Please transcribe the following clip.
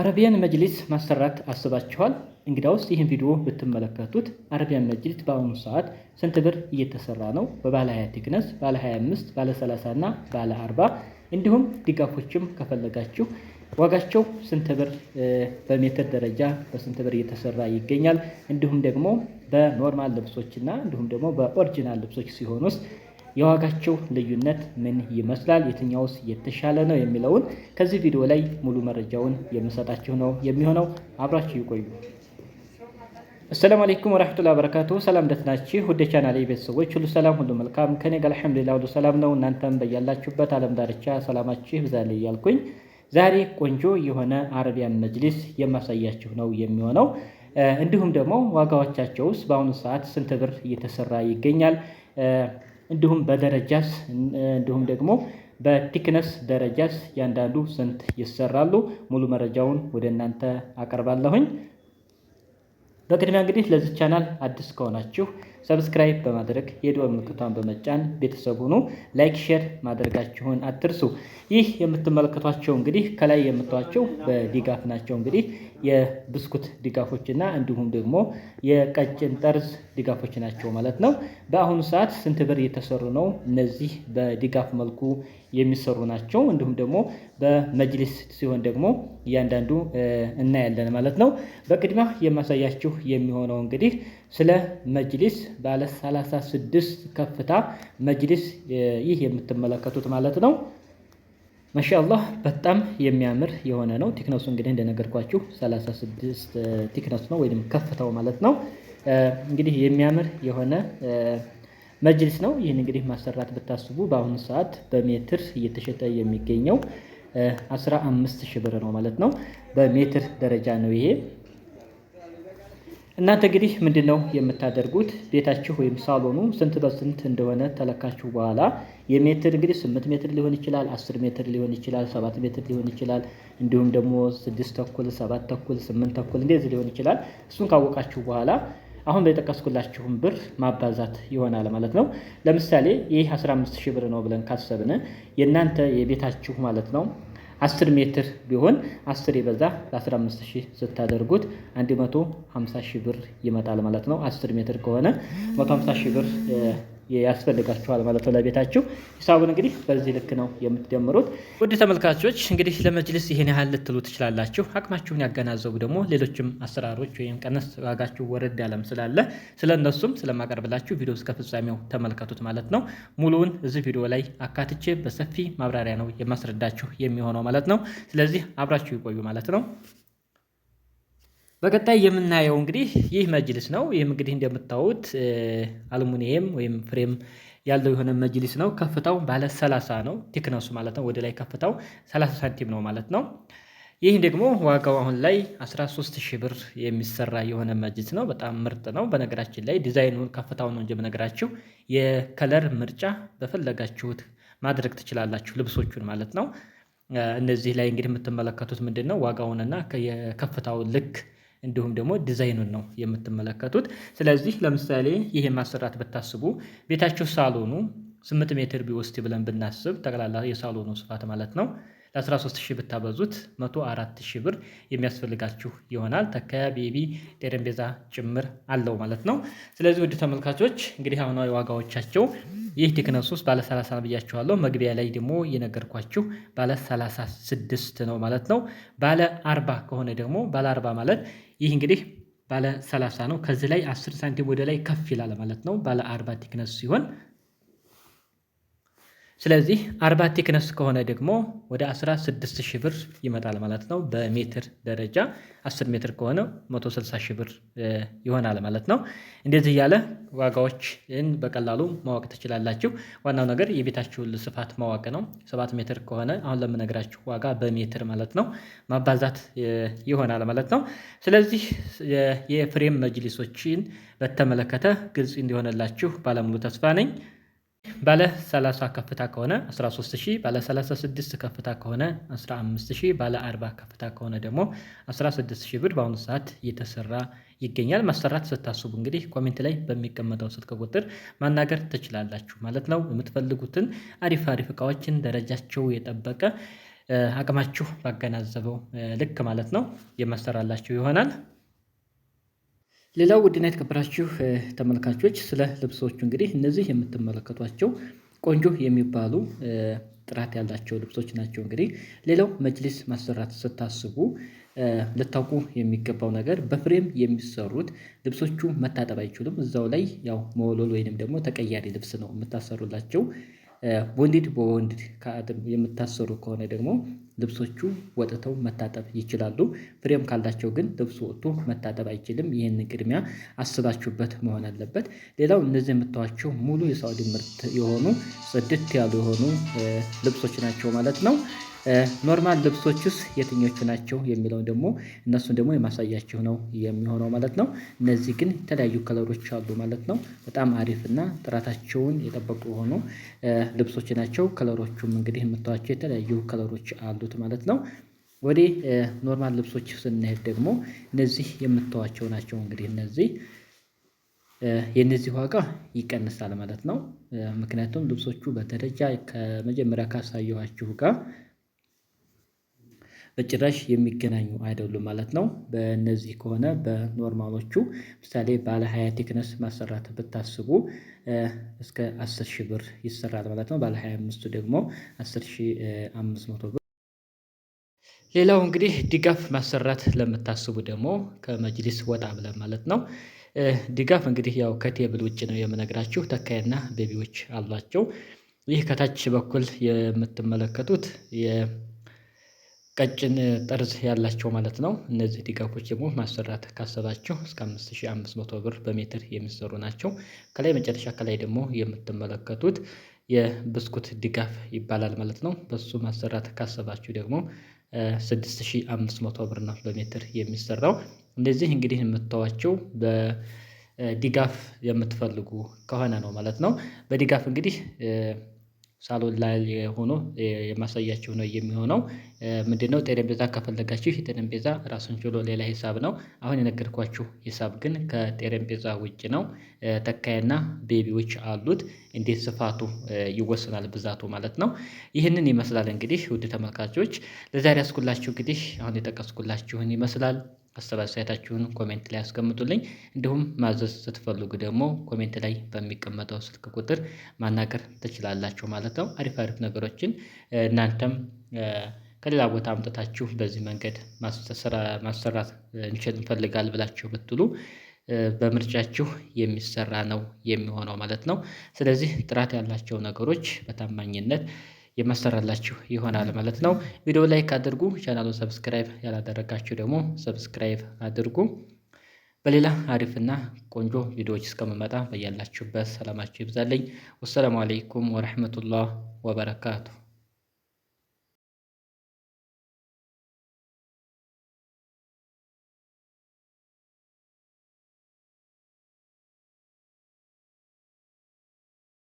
አረቢያን መጅሊስ ማሰራት አስባችኋል? እንግዲያውስ ይህን ቪዲዮ ብትመለከቱት አረቢያን መጅሊስ በአሁኑ ሰዓት ስንት ብር እየተሰራ ነው? በባለ 20 ቲክነስ፣ ባለ 25፣ ባለ 30 እና ባለ 40 እንዲሁም ድጋፎችም ከፈለጋችሁ ዋጋቸው ስንት ብር በሜትር ደረጃ በስንት ብር እየተሰራ ይገኛል? እንዲሁም ደግሞ በኖርማል ልብሶችና እንዲሁም ደግሞ በኦሪጂናል ልብሶች ሲሆኑስ የዋጋቸው ልዩነት ምን ይመስላል? የትኛውስ የተሻለ ነው የሚለውን ከዚህ ቪዲዮ ላይ ሙሉ መረጃውን የምሰጣችሁ ነው የሚሆነው። አብራችሁ ይቆዩ። አሰላሙ አለይኩም ወራህመቱላሂ ወበረካቱሁ። ሰላም ደህና ናችሁ? ወደ ቻናሌ ቤተሰቦች ሁሉ ሰላም ሁሉ መልካም ከኔ ጋር አልሐምዱሊላህ ሁሉ ሰላም ነው። እናንተም በያላችሁበት ዓለም ዳርቻ ሰላማችሁ ይብዛልኝ እያልኩኝ ዛሬ ቆንጆ የሆነ አረቢያን መጅሊስ የማሳያችሁ ነው የሚሆነው። እንዲሁም ደግሞ ዋጋዎቻቸውስ በአሁኑ ሰዓት ስንት ብር እየተሰራ ይገኛል? እንዲሁም በደረጃስ እንዲሁም ደግሞ በቲክነስ ደረጃስ ያንዳንዱ ስንት ይሰራሉ? ሙሉ መረጃውን ወደ እናንተ አቀርባለሁኝ። በቅድሚያ እንግዲህ ለዚህ ቻናል አዲስ ከሆናችሁ ሰብስክራይብ በማድረግ የደወል ምልክቷን በመጫን ቤተሰብ ሁኑ። ላይክ ሼር ማድረጋችሁን አትርሱ። ይህ የምትመለከቷቸው እንግዲህ ከላይ የምታዩቸው በድጋፍ ናቸው። እንግዲህ የብስኩት ድጋፎችና እንዲሁም ደግሞ የቀጭን ጠርዝ ድጋፎች ናቸው ማለት ነው። በአሁኑ ሰዓት ስንት ብር እየተሰሩ ነው? እነዚህ በድጋፍ መልኩ የሚሰሩ ናቸው። እንዲሁም ደግሞ በመጅሊስ ሲሆን ደግሞ እያንዳንዱ እናያለን ማለት ነው። በቅድሚያ የማሳያችሁ የሚሆነው እንግዲህ ስለ መጅሊስ ባለ 36 ከፍታ መጅሊስ ይህ የምትመለከቱት ማለት ነው። ማሻአላህ በጣም የሚያምር የሆነ ነው። ቲክነሱ እንግዲህ እንደነገርኳችሁ 36 ቲክነስ ነው ወይም ከፍታው ማለት ነው። እንግዲህ የሚያምር የሆነ መጅሊስ ነው። ይህን እንግዲህ ማሰራት ብታስቡ በአሁኑ ሰዓት በሜትር እየተሸጠ የሚገኘው 15 ሺህ ብር ነው ማለት ነው። በሜትር ደረጃ ነው ይሄ። እናንተ እንግዲህ ምንድነው የምታደርጉት? ቤታችሁ ወይም ሳሎኑ ስንት በስንት እንደሆነ ተለካችሁ በኋላ የሜትር እንግዲህ 8 ሜትር ሊሆን ይችላል፣ 10 ሜትር ሊሆን ይችላል፣ 7 ሜትር ሊሆን ይችላል፣ እንዲሁም ደግሞ 6 ተኩል፣ 7 ተኩል፣ 8 ተኩል እንደዚህ ሊሆን ይችላል። እሱን ካወቃችሁ በኋላ አሁን በጠቀስኩላችሁም ብር ማባዛት ይሆናል ማለት ነው። ለምሳሌ ይህ 15 ሺህ ብር ነው ብለን ካሰብን የእናንተ የቤታችሁ ማለት ነው 10 ሜትር ቢሆን 10 የበዛ ለ15 ሺህ ስታደርጉት 150 ሺህ ብር ይመጣል ማለት ነው። 10 ሜትር ከሆነ 150 ሺህ ብር ያስፈልጋችኋል ማለት ነው ለቤታችሁ። ሂሳቡን እንግዲህ በዚህ ልክ ነው የምትደምሩት። ውድ ተመልካቾች እንግዲህ ለመጅሊስ ይሄን ያህል ልትሉ ትችላላችሁ። አቅማችሁን ያገናዘቡ ደግሞ ሌሎችም አሰራሮች ወይም ቀነስ ዋጋችሁ ወረድ ያለም ስላለ ስለነሱም ስለማቀርብላችሁ ቪዲዮ እስከ ፍጻሜው ተመልከቱት ማለት ነው። ሙሉውን እዚህ ቪዲዮ ላይ አካትቼ በሰፊ ማብራሪያ ነው የማስረዳችሁ የሚሆነው ማለት ነው። ስለዚህ አብራችሁ ይቆዩ ማለት ነው። በቀጣይ የምናየው እንግዲህ ይህ መጅሊስ ነው። ይህም እንግዲህ እንደምታዩት አልሙኒየም ወይም ፍሬም ያለው የሆነ መጅሊስ ነው። ከፍታው ባለ 30 ነው ቲክነሱ ማለት ነው። ወደ ላይ ከፍታው 30 ሳንቲም ነው ማለት ነው። ይህ ደግሞ ዋጋው አሁን ላይ 13 ሺህ ብር የሚሰራ የሆነ መጅሊስ ነው። በጣም ምርጥ ነው። በነገራችን ላይ ዲዛይኑን ከፍታውን ነው እንጂ የምነግራችሁ የከለር ምርጫ በፈለጋችሁት ማድረግ ትችላላችሁ ልብሶቹን ማለት ነው። እነዚህ ላይ እንግዲህ የምትመለከቱት ምንድን ነው ዋጋውንና የከፍታውን ልክ እንዲሁም ደግሞ ዲዛይኑን ነው የምትመለከቱት። ስለዚህ ለምሳሌ ይሄ ማሰራት ብታስቡ ቤታችሁ ሳሎኑ 8 ሜትር ቢወስድ ብለን ብናስብ ጠቅላላ የሳሎኑ ስፋት ማለት ነው ለ13 ሺህ ብታበዙት 104 ሺህ ብር የሚያስፈልጋችሁ ይሆናል። ተካያ ቤቢ ጠረጴዛ ጭምር አለው ማለት ነው። ስለዚህ ውድ ተመልካቾች እንግዲህ አሁናዊ ዋጋዎቻቸው ይህ ቲክነስ ውስጥ ባለ 30 ብያችኋለሁ። መግቢያ ላይ ደግሞ የነገርኳችሁ ባለ 36 ነው ማለት ነው። ባለ 40 ከሆነ ደግሞ ባለ 40 ማለት ይህ እንግዲህ ባለ 30 ነው። ከዚህ ላይ 10 ሳንቲም ወደ ላይ ከፍ ይላል ማለት ነው ባለ 40 ቲክነስ ሲሆን። ስለዚህ 40 ቲክነስ ከሆነ ደግሞ ወደ 16 ሺህ ብር ይመጣል ማለት ነው በሜትር ደረጃ። 10 ሜትር ከሆነ 160 ሺህ ብር ይሆናል ማለት ነው። እንደዚህ ያለ ዋጋዎችን በቀላሉ ማወቅ ትችላላችሁ። ዋናው ነገር የቤታችሁን ስፋት ማወቅ ነው። 7 ሜትር ከሆነ አሁን ለምነግራችሁ ዋጋ በሜትር ማለት ነው ማባዛት ይሆናል ማለት ነው። ስለዚህ የፍሬም መጅሊሶችን በተመለከተ ግልጽ እንዲሆንላችሁ ባለሙሉ ተስፋ ነኝ። ባለ 30 ከፍታ ከሆነ 13000፣ ባለ 36 ከፍታ ከሆነ 15000፣ ባለ 40 ከፍታ ከሆነ ደግሞ 16000 ብር በአሁኑ ሰዓት እየተሰራ ይገኛል። ማሰራት ስታስቡ እንግዲህ ኮሜንት ላይ በሚቀመጠው ስልክ ቁጥር ማናገር ትችላላችሁ ማለት ነው። የምትፈልጉትን አሪፍ እቃዎችን ደረጃቸው የጠበቀ አቅማችሁ ባገናዘበው ልክ ማለት ነው የማሰራላችሁ ይሆናል። ሌላው ውድና የተከበራችሁ ተመልካቾች ስለ ልብሶቹ እንግዲህ እነዚህ የምትመለከቷቸው ቆንጆ የሚባሉ ጥራት ያላቸው ልብሶች ናቸው። እንግዲህ ሌላው መጅሊስ ማሰራት ስታስቡ ልታውቁ የሚገባው ነገር በፍሬም የሚሰሩት ልብሶቹ መታጠብ አይችሉም። እዛው ላይ ያው መወልወል ወይንም ደግሞ ተቀያሪ ልብስ ነው የምታሰሩላቸው። ቦንዲድ በቦንዲድ የምታሰሩ ከሆነ ደግሞ ልብሶቹ ወጥተው መታጠብ ይችላሉ። ፍሬም ካላቸው ግን ልብሱ ወጥቶ መታጠብ አይችልም። ይህንን ቅድሚያ አስባችሁበት መሆን አለበት። ሌላው እነዚህ የምታዩዋቸው ሙሉ የሳውዲ ምርት የሆኑ ጽድት ያሉ የሆኑ ልብሶች ናቸው ማለት ነው። ኖርማል ልብሶችስ የትኞቹ ናቸው የሚለውን ደግሞ እነሱን ደግሞ የማሳያችሁ ነው የሚሆነው ማለት ነው። እነዚህ ግን የተለያዩ ከለሮች አሉ ማለት ነው። በጣም አሪፍ እና ጥራታቸውን የጠበቁ የሆኑ ልብሶች ናቸው። ከለሮቹም እንግዲህ የምታዩዋቸው የተለያዩ ከለሮች አሉት ማለት ነው። ወደ ኖርማል ልብሶች ስንሄድ ደግሞ እነዚህ የምታዩዋቸው ናቸው። እንግዲህ እነዚህ የነዚህ ዋጋ ይቀንሳል ማለት ነው። ምክንያቱም ልብሶቹ በደረጃ ከመጀመሪያ ካሳየኋችሁ ጋር በጭራሽ የሚገናኙ አይደሉም ማለት ነው። በእነዚህ ከሆነ በኖርማሎቹ ምሳሌ ባለ 20 ቴክነስ ማሰራት ብታስቡ እስከ 10,000 ብር ይሰራል ማለት ነው። ባለ 25ቱ ደግሞ 10,500 ብር። ሌላው እንግዲህ ድጋፍ ማሰራት ለምታስቡ ደግሞ ከመጅሊስ ወጣ ብለን ማለት ነው። ድጋፍ እንግዲህ ያው ከቴብል ውጭ ነው የምነግራችሁ። ተካይና ቤቢዎች አሏቸው። ይህ ከታች በኩል የምትመለከቱት ቀጭን ጠርዝ ያላቸው ማለት ነው። እነዚህ ድጋፎች ደግሞ ማሰራት ካሰባችሁ እስከ 5500 ብር በሜትር የሚሰሩ ናቸው። ከላይ መጨረሻ ከላይ ደግሞ የምትመለከቱት የብስኩት ድጋፍ ይባላል ማለት ነው። በሱ ማሰራት ካሰባችሁ ደግሞ 6500 ብር ነው በሜትር የሚሰራው። እንደዚህ እንግዲህ የምታዩዋቸው በድጋፍ የምትፈልጉ ከሆነ ነው ማለት ነው። በድጋፍ እንግዲህ ሳሎን ላይ ሆኖ የማሳያችሁ ነው የሚሆነው። ምንድነው ጠረጴዛ ከፈለጋችሁ የጠረጴዛ ራሱን ችሎ ሌላ ሂሳብ ነው። አሁን የነገርኳችሁ ሂሳብ ግን ከጠረጴዛ ውጭ ነው። ተካይና ቤቢዎች አሉት። እንዴት ስፋቱ ይወሰናል ብዛቱ ማለት ነው። ይህንን ይመስላል እንግዲህ ውድ ተመልካቾች ለዛሬ ያስኩላችሁ እንግዲህ አሁን የጠቀስኩላችሁን ይመስላል። አስተያየታችሁን ኮሜንት ላይ አስቀምጡልኝ። እንዲሁም ማዘዝ ስትፈልጉ ደግሞ ኮሜንት ላይ በሚቀመጠው ስልክ ቁጥር ማናገር ትችላላችሁ ማለት ነው። አሪፍ አሪፍ ነገሮችን እናንተም ከሌላ ቦታ አምጥታችሁ በዚህ መንገድ ማሰራት እንፈልጋል ብላችሁ ብትሉ በምርጫችሁ የሚሰራ ነው የሚሆነው ማለት ነው። ስለዚህ ጥራት ያላቸው ነገሮች በታማኝነት የማሰራላችሁ ይሆናል ማለት ነው። ቪዲዮ ላይክ አድርጉ። ቻናሉን ሰብስክራይብ ያላደረጋችሁ ደግሞ ሰብስክራይብ አድርጉ። በሌላ አሪፍና ቆንጆ ቪዲዮዎች እስከምመጣ በያላችሁበት ሰላማችሁ ይብዛልኝ። ወሰላሙ አለይኩም ወረህመቱላህ ወበረካቱ።